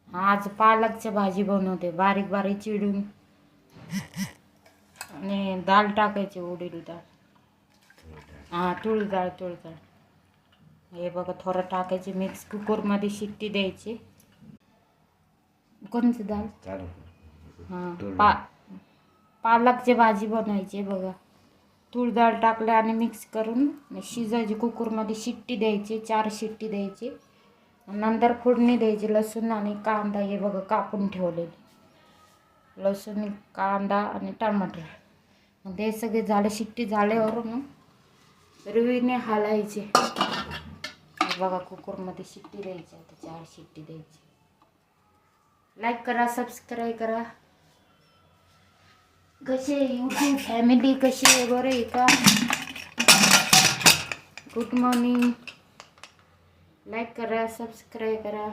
आज पालकची भाजी बनवते, बारीक बारीक चिरून. आणि डाळ टाकायची, उडीद डाळ. हां, तूळ डाळ. हे बघा, थोडं टाकायचे, मिक्स कुकरमध्ये शिट्टी द्यायची. कोणती डाळ? हां, पालकची भाजी बनवायची बघा. तूळ डाळ टाकलं आणि मिक्स करून शिजायची. कुकरमध्ये शिट्टी द्यायची, 4 शिट्टी द्यायची. नंतर फोडणी द्यायची, लसूण आणि कांदा. हे बघा कापून ठेवलेले लसूण, कांदा आणि टमाटर. मग हे सगळे झाले, शिट्टी झाल्यावर मग रुईने हालायचे. बघा कुकरमध्ये शिट्टी द्यायची, आता 4 शिट्टी द्यायची. लाईक करा, सबस्क्राईब करा. कसे यूट्यूब फॅमिली, कशी आहे, बरं आहे का? Good morning. लाईक करा, सबस्क्राईब करा.